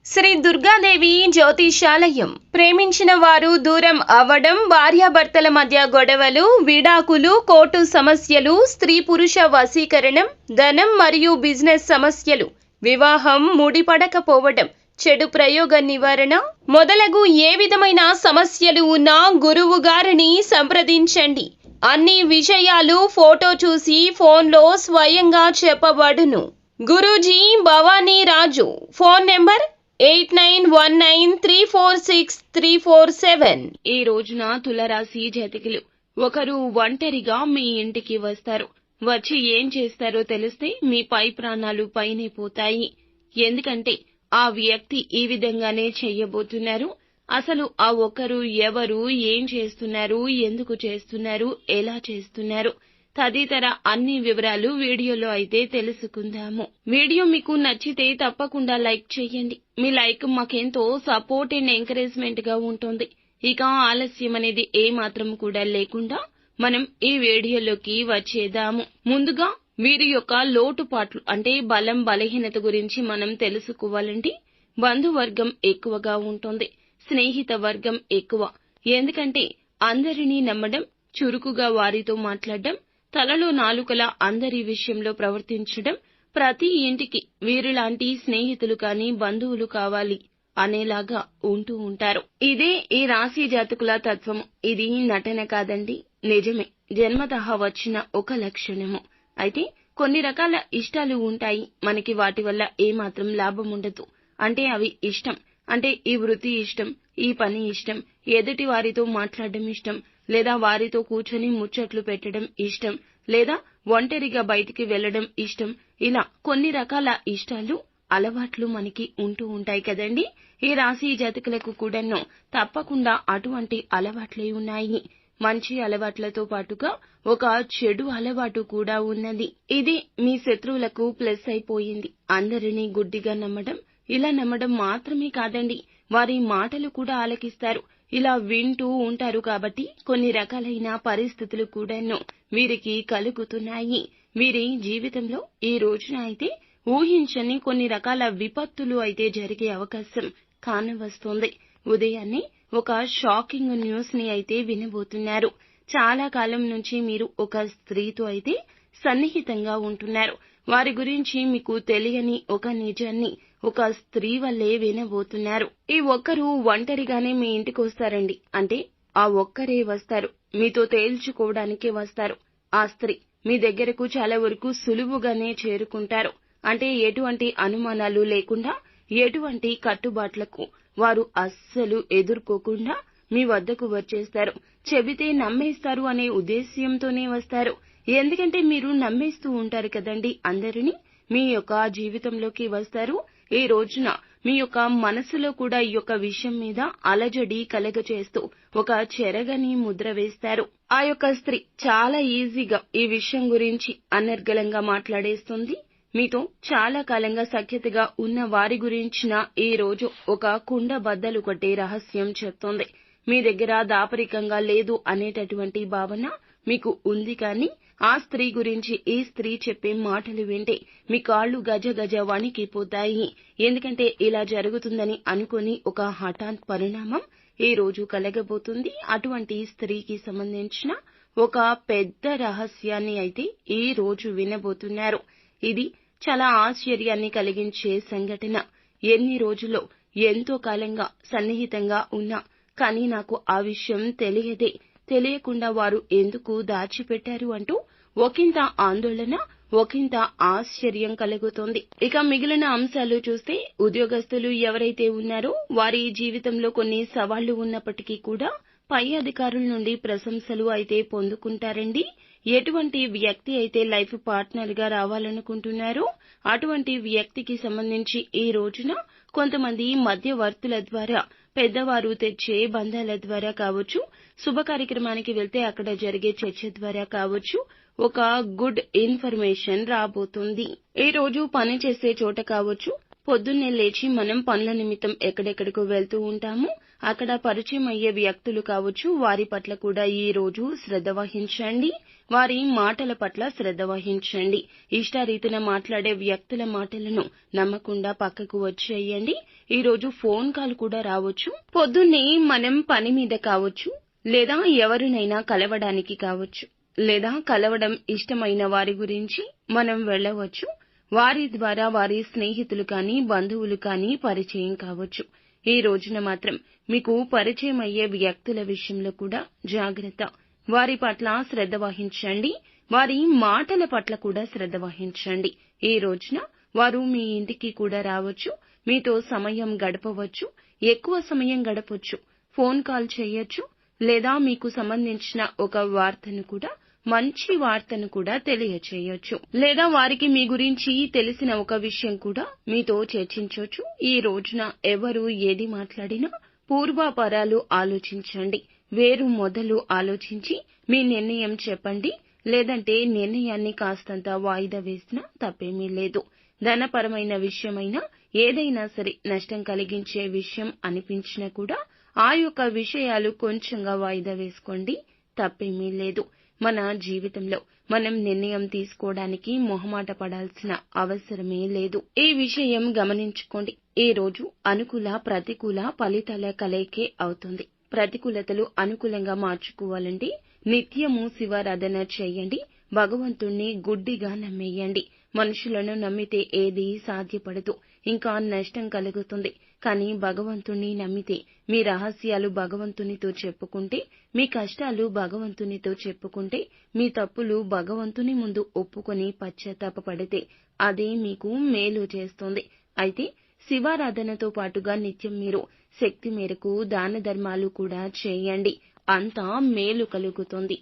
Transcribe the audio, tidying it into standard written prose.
శ్రీ దుర్గాదేవి జ్యోతిషాలయం. ప్రేమించిన వారు దూరం అవ్వడం, భార్యాభర్తల మధ్య గొడవలు, విడాకులు, కోర్టు సమస్యలు, స్త్రీ పురుష వశీకరణం, ధనం మరియు బిజినెస్ సమస్యలు, వివాహం ముడిపడకపోవడం, చెడు ప్రయోగ నివారణ మొదలగు ఏ విధమైన సమస్యలు ఉన్నా గురువు గారిని సంప్రదించండి. అన్ని విషయాలు ఫోటో చూసి ఫోన్లో స్వయంగా చెప్పబడును. గురూజీ భవానీ రాజు. Phone number 8919346347. ఈ రోజున తులరాశి జాతకులు ఒకరు ఒంటరిగా మీ ఇంటికి వస్తారు. వచ్చి ఏం చేస్తారో తెలిస్తే మీ పై ప్రాణాలు పైనే పోతాయి. ఎందుకంటే ఆ వ్యక్తి ఈ విధంగానే చెయ్యబోతున్నారు. అసలు ఆ ఒక్కరు ఎవరు, ఏం చేస్తున్నారు, ఎందుకు చేస్తున్నారు, ఎలా చేస్తున్నారు తదితర అన్ని వివరాలు వీడియోలో అయితే తెలుసుకుందాము. వీడియో మీకు నచ్చితే తప్పకుండా లైక్ చేయండి. మీ లైక్ మాకెంతో సపోర్ట్ అండ్ ఎంకరేజ్మెంట్ గా ఉంటుంది. ఇక ఆలస్యం అనేది ఏ మాత్రం కూడా లేకుండా మనం ఈ వీడియోలోకి వచ్చేద్దాము. ముందుగా వీరి యొక్క లోటుపాట్లు అంటే బలం బలహీనత గురించి మనం తెలుసుకోవాలంటే బంధువర్గం ఎక్కువగా ఉంటుంది, స్నేహిత వర్గం ఎక్కువ. ఎందుకంటే అందరినీ నమ్మడం, చురుకుగా వారితో మాట్లాడడం, తలలో నాలుకలా అందరి విషయంలో ప్రవర్తించడం, ప్రతి ఇంటికి వీరిలాంటి స్నేహితులు కానీ బంధువులు కావాలి అనేలాగా ఉంటూ ఉంటారు. ఇదే ఈ రాశి జాతకుల తత్వము. ఇది నటన కాదండి, నిజమే. జన్మతః వచ్చిన ఒక లక్షణము. అయితే కొన్ని రకాల ఇష్టాలు ఉంటాయి మనకి. వాటి వల్ల ఏమాత్రం లాభం ఉండదు. అంటే అవి ఇష్టం అంటే ఈ వృత్తి ఇష్టం, ఈ పని ఇష్టం, ఎదుటి వారితో మాట్లాడడం ఇష్టం, లేదా వారితో కూర్చొని ముచ్చట్లు పెట్టడం ఇష్టం, లేదా ఒంటరిగా బయటికి వెళ్లడం ఇష్టం. ఇలా కొన్ని రకాల ఇష్టాలు, అలవాట్లు మనకి ఉంటూ ఉంటాయి కదండి. ఈ రాశి జాతకులకు కూడాను తప్పకుండా అటువంటి అలవాట్లే ఉన్నాయి. మంచి అలవాట్లతో పాటుగా ఒక చెడు అలవాటు కూడా ఉన్నది. ఇది మీ శత్రువులకు ప్లస్ అయిపోయింది. అందరినీ గుడ్డిగా నమ్మడం. ఇలా నమ్మడం మాత్రమే కాదండి, వారి మాటలు కూడా ఆలకిస్తారు. ఇలా వింటూ ఉంటారు కాబట్టి కొన్ని రకాలైన పరిస్థితులు కూడాను వీరికి కలుగుతున్నాయి. వీరి జీవితంలో ఈ రోజున అయితే ఊహించని కొన్ని రకాల విపత్తులు అయితే జరిగే అవకాశం కానవస్తోంది. ఉదయాన్నే ఒక షాకింగ్ న్యూస్ ని అయితే వినబోతున్నారు. చాలా కాలం నుంచి మీరు ఒక స్త్రీతో అయితే సన్నిహితంగా ఉంటున్నారు. వారి గురించి మీకు తెలియని ఒక నిజాన్ని ఒక స్త్రీ వల్లే వినబోతున్నారు. ఈ ఒక్కరు ఒంటరిగానే మీ ఇంటికి వస్తారండి. అంటే ఆ ఒక్కరే వస్తారు, మీతో తేల్చుకోవడానికే వస్తారు. ఆ స్త్రీ మీ దగ్గరకు చాలా వరకు సులువుగానే చేరుకుంటారు. అంటే ఎటువంటి అనుమానాలు లేకుండా, ఎటువంటి కట్టుబాట్లకు వారు అస్సలు ఎదుర్కోకుండా మీ వద్దకు వచ్చేస్తారు. చెబితే నమ్మేస్తారు అనే ఉద్దేశ్యంతోనే వస్తారు. ఎందుకంటే మీరు నమ్మేస్తూ ఉంటారు కదండి అందరినీ. మీ యొక్క జీవితంలోకి వస్తారు. ఈ రోజున మీ యొక్క మనసులో కూడా ఈ యొక్క విషయం మీద అలజడి కలగచేస్తూ ఒక చెరగని ముద్ర వేస్తారు. ఆ యొక్క స్త్రీ చాలా ఈజీగా ఈ విషయం గురించి అనర్గళంగా మాట్లాడేస్తుంది. మీతో చాలా కాలంగా సఖ్యతగా ఉన్న వారి గురించిన ఈ రోజు ఒక కుండ బద్దలు కొట్టే రహస్యం చెప్తోంది. మీ దగ్గర దాపరికంగా లేదు అనేటటువంటి భావన మీకు ఉంది. కానీ ఆ స్త్రీ గురించి ఈ స్త్రీ చెప్పే మాటలు వింటే మీ కాళ్ళు గజ గజ వణికిపోతాయి. ఎందుకంటే ఇలా జరుగుతుందని అనుకుని ఒక హఠాత్ పరిణామం ఈ రోజు కలగబోతుంది. అటువంటి స్త్రీకి సంబంధించిన ఒక పెద్ద రహస్యాన్ని అయితే ఈ రోజు వినబోతున్నారు. ఇది చాలా ఆశ్చర్యాన్ని కలిగించే సంఘటన. ఎన్ని రోజుల్లో ఎంతో కాలంగా సన్నిహితంగా ఉన్నా కానీ నాకు ఆ విషయం తెలియదే, తెలియకుండా వారు ఎందుకు దాచిపెట్టారు అంటూ ఒకంత ఆందోళన, ఒకంత ఆశ్చర్యం కలుగుతోంది. ఇక మిగిలిన అంశాలు చూస్తే ఉద్యోగస్తులు ఎవరైతే ఉన్నారో వారి జీవితంలో కొన్ని సవాళ్లు ఉన్నప్పటికీ కూడా పై అధికారుల నుండి ప్రశంసలు అయితే పొందుకుంటారండి. ఎటువంటి వ్యక్తి అయితే లైఫ్ పార్ట్నర్ గా రావాలనుకుంటున్నారో అటువంటి వ్యక్తికి సంబంధించి ఈ రోజున కొంతమంది మధ్యవర్తుల ద్వారా, పెద్దవారు తెచ్చే బంధాల ద్వారా కావచ్చు, శుభ కార్యక్రమానికి వెళ్తే అక్కడ జరిగే చర్చ ద్వారా కావచ్చు, ఒక గుడ్ ఇన్ఫర్మేషన్ రాబోతుంది. ఈ రోజు పని చేసే చోట కావచ్చు, పొద్దున్నే లేచి మనం పనుల నిమిత్తం ఎక్కడెక్కడికో వెళ్తూ ఉంటాము. అక్కడ పరిచయం అయ్యే వ్యక్తులు కావచ్చు, వారి పట్ల కూడా ఈ రోజు శ్రద్ధ వహించండి. వారి మాటల పట్ల శ్రద్ధ వహించండి. ఇష్టారీతిన మాట్లాడే వ్యక్తుల మాటలను నమ్మకుండా పక్కకు వచ్చేయండి. ఈ రోజు ఫోన్ కాల్ కూడా రావచ్చు. పొద్దున్నే మనం పని మీద కావచ్చు, లేదా ఎవరినైనా కలవడానికి కావచ్చు, లేదా కలవడం ఇష్టమైన వారి గురించి మనం వెళ్ళవచ్చు. వారి ద్వారా వారి స్నేహితులు కానీ బంధువులు కానీ పరిచయం కావచ్చు. ఈ రోజున మాత్రం మీకు పరిచయం అయ్యే వ్యక్తుల విషయంలో కూడా జాగ్రత్త. వారి పట్ల శ్రద్ధ వహించండి. వారి మాటల పట్ల కూడా శ్రద్ధ వహించండి. ఈ రోజున వారు మీ ఇంటికి కూడా రావచ్చు. మీతో సమయం గడపవచ్చు. ఎక్కువ సమయం గడపొచ్చు. ఫోన్ కాల్ చేయొచ్చు. లేదా మీకు సంబంధించిన ఒక వార్తను కూడా, మంచి వార్తను కూడా తెలియచేయొచ్చు. లేదా వారికి మీ గురించి తెలిసిన ఒక విషయం కూడా మీతో చర్చించొచ్చు. ఈ రోజున ఎవరు ఏది మాట్లాడినా పూర్వాపరాలు ఆలోచించండి. వేరు మొదలు ఆలోచించి మీ నిర్ణయం చెప్పండి. లేదంటే నిర్ణయాన్ని కాస్తంత వాయిదా వేసినా తప్పేమీ లేదు. ధనపరమైన విషయమైనా ఏదైనా సరే నష్టం కలిగించే విషయం అనిపించినా కూడా ఆ యొక్క విషయాలు కొంచెంగా వాయిదా వేసుకోండి. తప్పేమీ లేదు. మన జీవితంలో మనం నిర్ణయం తీసుకోవడానికి మొహమాట పడాల్సిన అవసరమే లేదు. ఈ విషయం గమనించుకోండి. ఈ రోజు అనుకూల ప్రతికూల ఫలితాల కలయికే అవుతుంది. ప్రతికూలతలు అనుకూలంగా మార్చుకోవాలంటే నిత్యము శివారాధన చేయండి. భగవంతుణ్ణి గుడ్డిగా నమ్మేయండి. మనుషులను నమ్మితే ఏదీ సాధ్యపడదు. ఇంకా నష్టం కలుగుతుంది. కానీ భగవంతుణ్ణి నమ్మితే మీ రహస్యాలు భగవంతునితో చెప్పుకుంటే, మీ కష్టాలు భగవంతునితో చెప్పుకుంటే, మీ తప్పులు భగవంతుని ముందు ఒప్పుకొని పశ్చాత్తాపపడితే అదే మీకు మేలు చేస్తుంది. అయితే శివారాధనతో పాటుగా నిత్యం మీరు శక్తి మేరకు దాన ధర్మాలు కూడా చేయండి. అంతా మేలు కలుగుతుంది.